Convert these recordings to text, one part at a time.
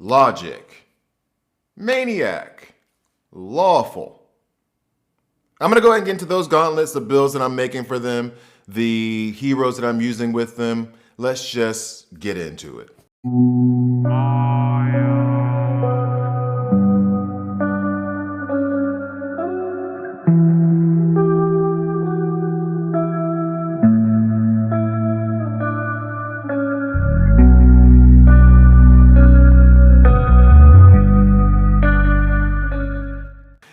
logic, maniac, lawful. I'm going to go ahead and get into those gauntlets, the builds that I'm making for them, the heroes that I'm using with them. Let's just get into it.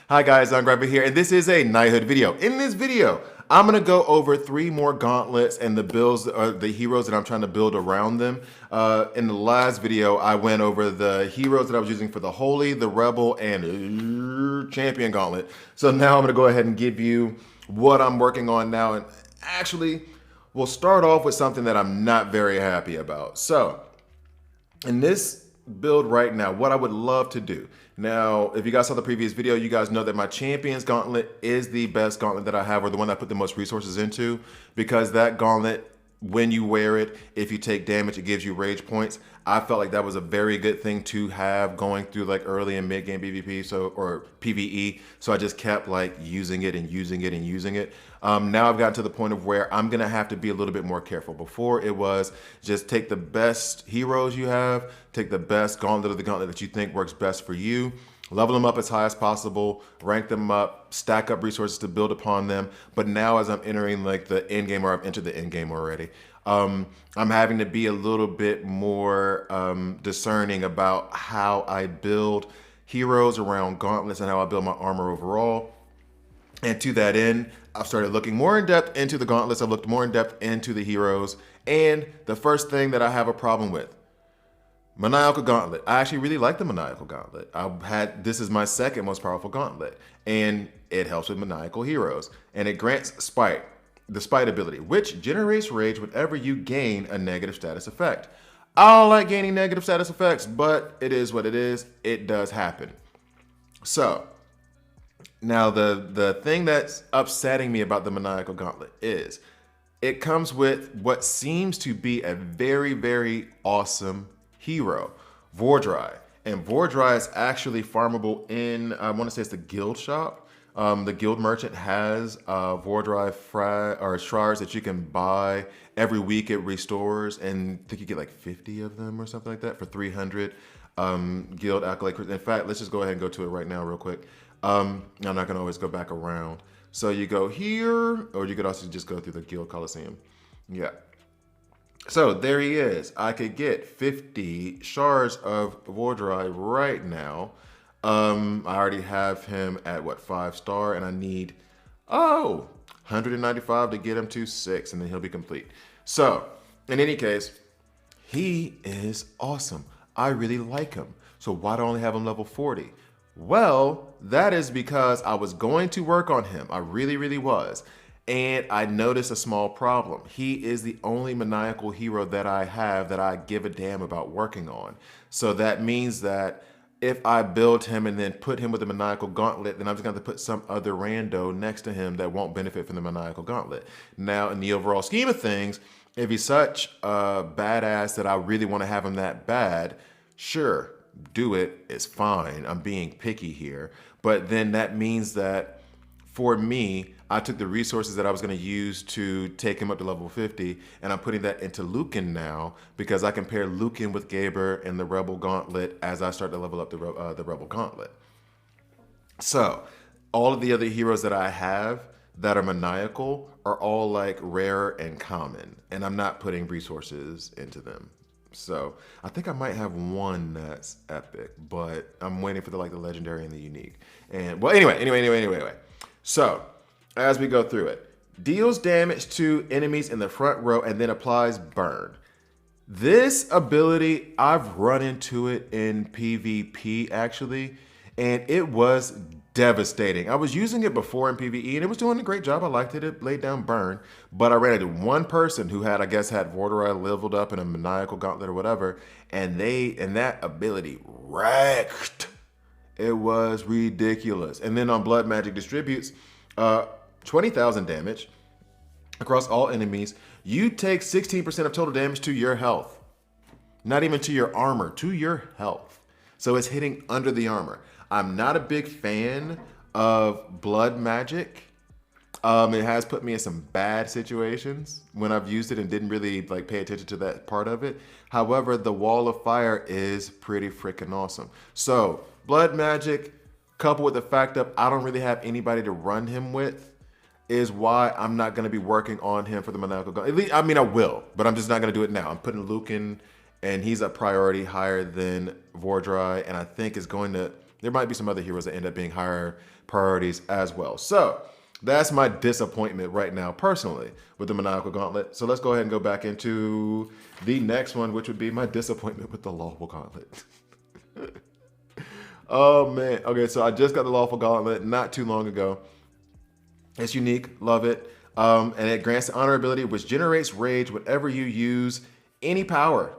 Hi guys, I'm Grabber here, and this is a KnightHood video. In this video, I'm gonna go over 3 more gauntlets and the builds, the heroes that I'm trying to build around them. In the last video, I went over the heroes that I was using for the Holy, the Rebel, and Champion gauntlet. So now I'm gonna go ahead and give you what I'm working on now, and actually, we'll start off with something that I'm not very happy about. So, in this build right now, what I would love to do. Now, if you guys saw the previous video, you guys know that my Champions gauntlet is the best gauntlet that I have, or the one that I put the most resources into, because that gauntlet, when you wear it, if you take damage, it gives you rage points. I felt like that was a very good thing to have going through like early and mid game PvP, or PvE. So I just kept like using it and using it and using it. Now I've gotten to the point of where I'm gonna have to be a little bit more careful. Before it was just take the best heroes you have, take the best gauntlet of the gauntlet that you think works best for you, level them up as high as possible, rank them up, stack up resources to build upon them. But now as I'm entering like the end game, or I've entered the end game already, I'm having to be a little bit more discerning about how I build heroes around gauntlets and how I build my armor overall. And to that end, I've started looking more in depth into the gauntlets. I've looked more in depth into the heroes. And the first thing that I have a problem with, Maniacal Gauntlet. I actually really like the Maniacal Gauntlet. This is my second most powerful gauntlet, and it helps with maniacal heroes. And it grants Spite, the Spite ability, which generates rage whenever you gain a negative status effect. I don't like gaining negative status effects, but it is what it is. It does happen. So, now the thing that's upsetting me about the Maniacal Gauntlet is it comes with what seems to be a very, very awesome hero, Vordry. And Vordry is actually farmable in, I want to say it's the guild shop. The guild merchant has Vordry shards that you can buy. Every week it restores, and I think you get like 50 of them or something like that for 300 guild accolade. In fact, let's just go ahead and go to it right now real quick. I'm not going to always go back around. So you go here, or you could also just go through the guild coliseum. Yeah. So there he is. I could get 50 shards of Vordry right now. I already have him at what, 5-star, and I need 195 to get him to 6, and then he'll be complete. So in any case, he is awesome. I really like him. So why do I only have him level 40? Well, that is because I was going to work on him. I really, really was. And I noticed a small problem. He is the only maniacal hero that I have that I give a damn about working on. So that means that if I build him and then put him with the Maniacal Gauntlet, then I'm just going to put some other rando next to him that won't benefit from the Maniacal Gauntlet. Now, in the overall scheme of things, if he's such a badass that I really want to have him that bad, sure, do it. It's fine. I'm being picky here. But then that means that for me, I took the resources that I was going to use to take him up to level 50, and I'm putting that into Lucan now, because I can pair Lucan with Gaber and the Rebel Gauntlet as I start to level up the Rebel Gauntlet. So all of the other heroes that I have that are maniacal are all like rare and common, and I'm not putting resources into them. So I think I might have one that's epic, but I'm waiting for the legendary and the unique. And well, anyway. So as we go through it, deals damage to enemies in the front row and then applies burn. This ability, I've run into it in PvP actually, and it was devastating. I was using it before in PvE and it was doing a great job. I liked it. It laid down burn, but I ran into one person who had, I guess, had Vordry leveled up in a Maniacal Gauntlet or whatever, and that ability wrecked. It was ridiculous. And then on Blood Magic Distributes, 20,000 damage across all enemies. You take 16% of total damage to your health. Not even to your armor, to your health. So it's hitting under the armor. I'm not a big fan of blood magic. It has put me in some bad situations when I've used it and didn't really like pay attention to that part of it. However, the wall of fire is pretty freaking awesome. So blood magic coupled with the fact that I don't really have anybody to run him with is why I'm not going to be working on him for the Maniacal Gauntlet. At least, I mean, I will, but I'm just not going to do it now. I'm putting Luke in, and he's a priority higher than Vordry, and I think is going to, there might be some other heroes that end up being higher priorities as well. So that's my disappointment right now, personally, with the Maniacal Gauntlet. So let's go ahead and go back into the next one, which would be my disappointment with the Lawful Gauntlet. Oh, man. Okay, so I just got the Lawful Gauntlet not too long ago. It's unique. Love it. And it grants the honor ability, which generates rage whenever you use any power.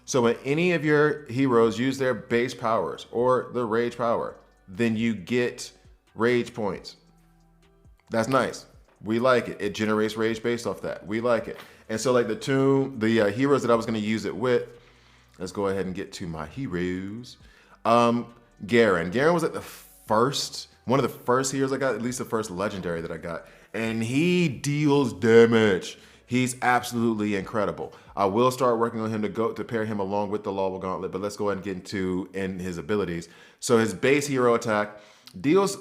So when any of your heroes use their base powers or the rage power, then you get rage points. That's nice. We like it. It generates rage based off that. We like it. And so like the heroes that I was going to use it with, let's go ahead and get to my heroes. Garen. Garen was like one of the first heroes I got, at least the first legendary that I got. And he deals damage. He's absolutely incredible. I will start working on him to pair him along with the Lawful Gauntlet, but let's go ahead and get into his abilities. So his base hero attack deals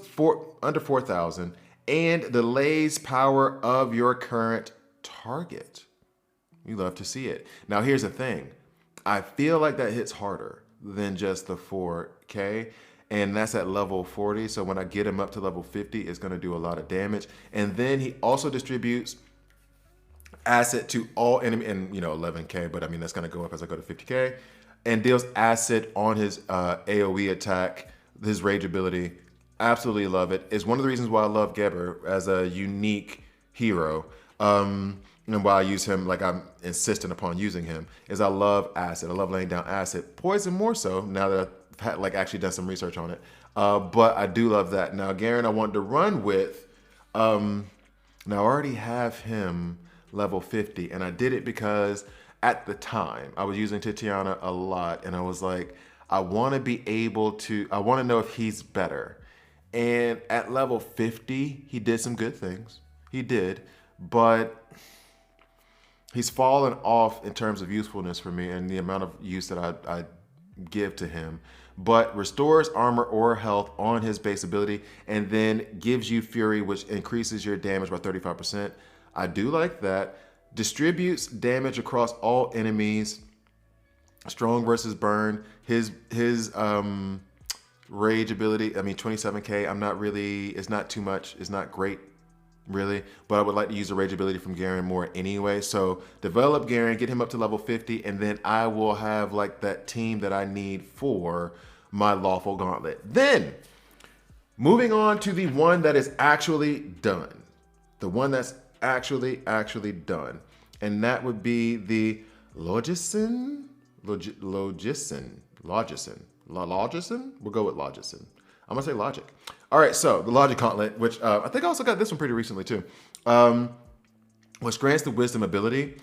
under 4,000 and delays power of your current target. You love to see it. Now here's the thing. I feel like that hits harder than just the 4K. And that's at level 40. So when I get him up to level 50, it's going to do a lot of damage. And then he also distributes acid to all enemy, and 11K, but I mean, that's going to go up as I go to 50K, and deals acid on his AoE attack, his rage ability. Absolutely love it. It's one of the reasons why I love Geber as a unique hero. And why I use him, like I'm insistent upon using him, is I love acid. I love laying down acid. Poison more so, now that I've had actually done some research on it. But I do love that. Now, Garen, I wanted to run with, now I already have him level 50, and I did it because at the time I was using Titiana a lot, and I was like, I want to know if he's better. And at level 50, he did some good things. He did, but he's fallen off in terms of usefulness for me and the amount of use that I give to him. But restores armor or health on his base ability, and then gives you fury, which increases your damage by 35%. I do like that. Distributes damage across all enemies. Strong versus burn. His rage ability, I mean 27K, it's not too much. It's not great, really. But I would like to use the rage ability from Garen more anyway. So develop Garen, get him up to level 50, and then I will have like that team that I need for my Lawful Gauntlet. Then, moving on to the one that is actually done. The one that's actually done. And that would be the Logician? Logician? We'll go with Logician. I'm gonna say Logic. All right, so the Logic Gauntlet, which I think I also got this one pretty recently too, which grants the Wisdom ability,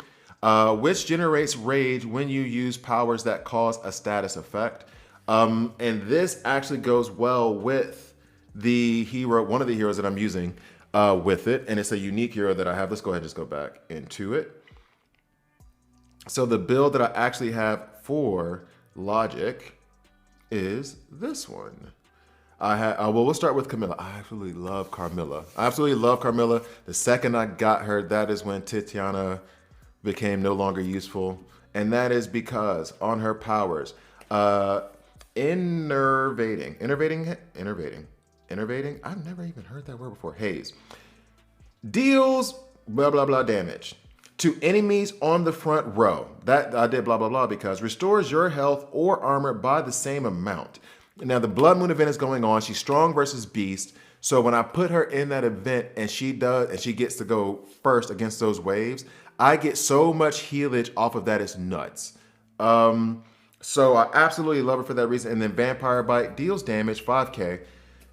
which generates rage when you use powers that cause a status effect. And this actually goes well with the hero, one of the heroes that I'm using with it, and it's a unique hero that I have. Let's go ahead and just go back into it. So the build that I actually have for Logic is this one. Well, we'll start with Camilla. I absolutely love Carmilla. The second I got her, that is when Titiana became no longer useful. And that is because on her powers, Innervating. I've never even heard that word before. Haze. Deals blah, blah, blah damage to enemies on the front row. That I did blah, blah, blah because restores your health or armor by the same amount. Now the Blood Moon event is going on. She's strong versus beast. So when I put her in that event and she gets to go first against those waves, I get so much healage off of that. It's nuts. So I absolutely love her for that reason. And then Vampire Bite deals damage, 5K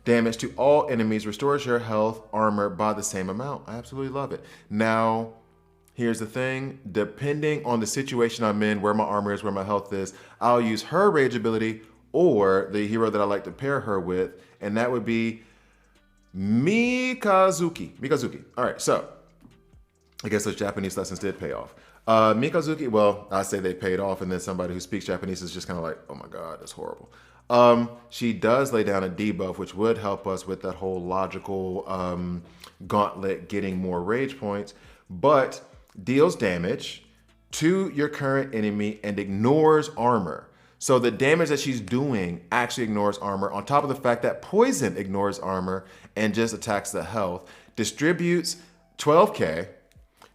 damage to all enemies, restores your health, armor by the same amount. I absolutely love it. Now, here's the thing. Depending on the situation I'm in, where my armor is, where my health is, I'll use her rage ability or the hero that I like to pair her with, and that would be Mikazuki. All right, so I guess those Japanese lessons did pay off. Mikazuki, well, I say they paid off, and then somebody who speaks Japanese is just kind of like, oh my God, that's horrible. She does lay down a debuff, which would help us with that whole logical gauntlet getting more rage points, but deals damage to your current enemy and ignores armor. So the damage that she's doing actually ignores armor, on top of the fact that poison ignores armor and just attacks the health. Distributes 12k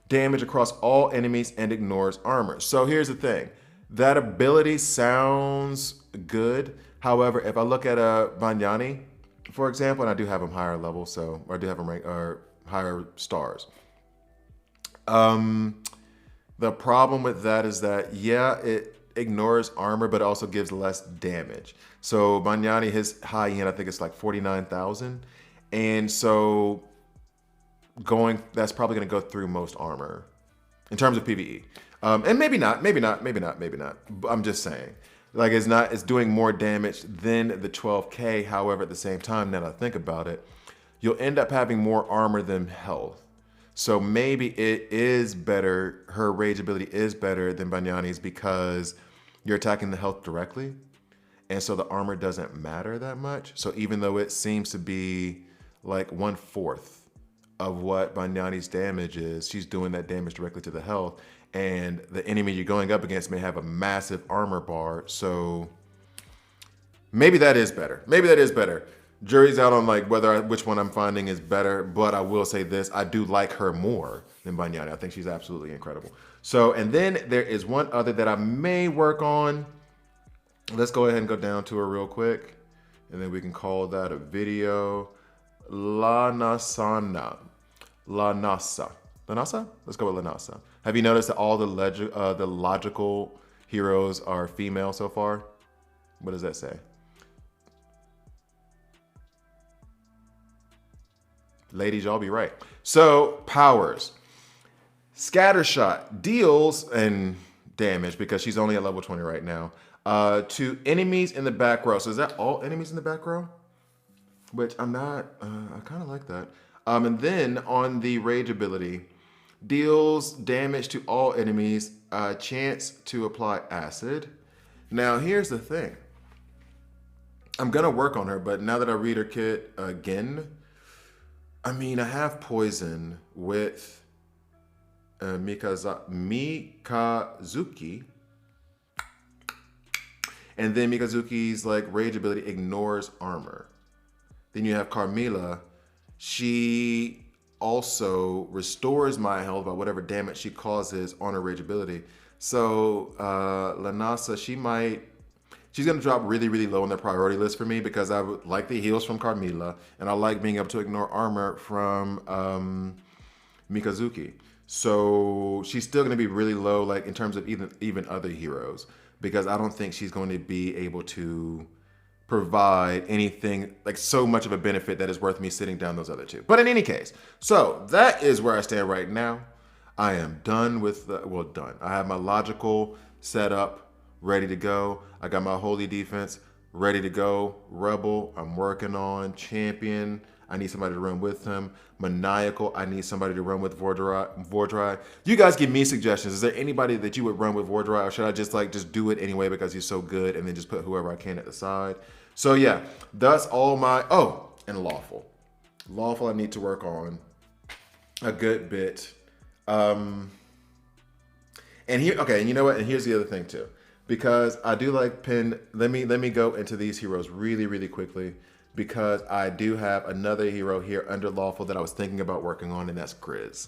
damage across all enemies and ignores armor. So here's the thing. That ability sounds good. However, if I look at Banyani, for example, and I do have him higher level, so, or I do have him higher stars. The problem with that is that, yeah, it ignores armor, but it also gives less damage. So Banyani, his high end, I think it's like 49,000. And so that's probably going to go through most armor in terms of PvE. And maybe not. I'm just saying. Like, it's doing more damage than the 12k. However, at the same time, now that I think about it, you'll end up having more armor than health. So maybe it is better, her rage ability is better than Banyani's because you're attacking the health directly. And so the armor doesn't matter that much. So even though it seems to be like 1/4 of what Banyani's damage is, she's doing that damage directly to the health. And the enemy you're going up against may have a massive armor bar. So maybe that is better. Jury's out on like which one I'm finding is better, but I will say this, I do like her more than Banyani. I think she's absolutely incredible. So, and then there is one other that I may work on. Let's go ahead and go down to her real quick, and then we can call that a video. Lanasa. Let's go with Lanasa. Have you noticed that all the logical heroes are female so far? What does that say? Ladies, y'all be right. So, powers. Scattershot deals and damage, because she's only at level 20 right now, to enemies in the back row. So is that all enemies in the back row? Which I'm not, I kind of like that. And then on the rage ability, deals damage to all enemies, chance to apply acid. Now, here's the thing. I'm going to work on her, but now that I read her kit again, I mean, I have poison with Mikazuki. And then Mikazuki's like rage ability ignores armor. Then you have Carmilla. She also restores my health by whatever damage she causes on her rage ability. So Lanasa, she's going to drop really, really low on the priority list for me, because I would like the heals from Carmilla, and I like being able to ignore armor from Mikazuki. So she's still going to be really low, like in terms of even other heroes, because I don't think she's going to be able to provide anything like so much of a benefit that is worth me sitting down those other two. But in any case, so that is where I stand right now. I am done with done. I have my logical setup ready to go. I got my holy defense ready to go. Rebel, I'm working on. Champion, I need somebody to run with him. Maniacal, I need somebody to run with Vordry. You guys give me suggestions. Is there anybody that you would run with Vordry, or should I just do it anyway because he's so good and then just put whoever I can at the side? So yeah, that's all my, and Lawful. Lawful I need to work on a good bit. And here, okay, and you know what? And here's the other thing too. Because I do like Pin, let me go into these heroes really, really quickly, because I do have another hero here under Lawful that I was thinking about working on, and that's Grizz.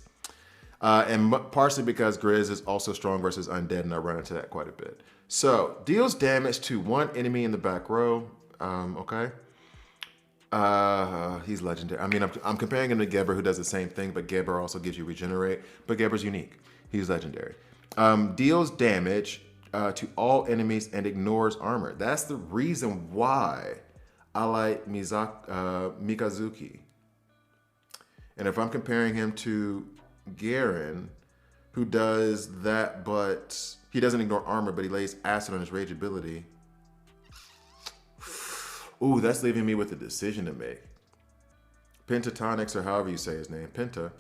And partially because Grizz is also strong versus undead, and I run into that quite a bit. So, deals damage to one enemy in the back row. Okay. He's legendary. I mean, I'm comparing him to Geber, who does the same thing, but Geber also gives you regenerate. But Geber's unique. He's legendary. Deals damage to all enemies and ignores armor. That's the reason why I like Mikazuki. And if I'm comparing him to Garen, who does that, but he doesn't ignore armor, but he lays acid on his rage ability. Ooh, that's leaving me with a decision to make. Pentatonics, or however you say his name, Penta.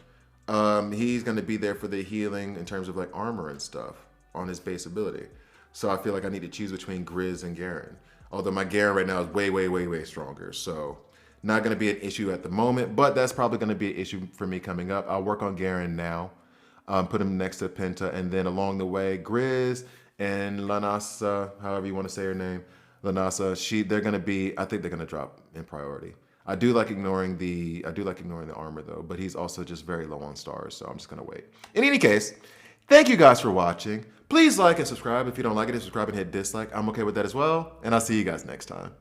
He's going to be there for the healing in terms of like armor and stuff on his base ability. So I feel like I need to choose between Grizz and Garen. Although my Garen right now is way, way, way, way stronger. So not going to be an issue at the moment, but that's probably going to be an issue for me coming up. I'll work on Garen now, put him next to Penta, and then along the way, Grizz and Lanasa, however you want to say her name, Lanasa, they're going to be, I think they're going to drop in priority. I do like ignoring the armor though, but he's also just very low on stars, so I'm just gonna wait. In any case, thank you guys for watching. Please like and subscribe. If you don't like it, subscribe and hit dislike. I'm okay with that as well, and I'll see you guys next time.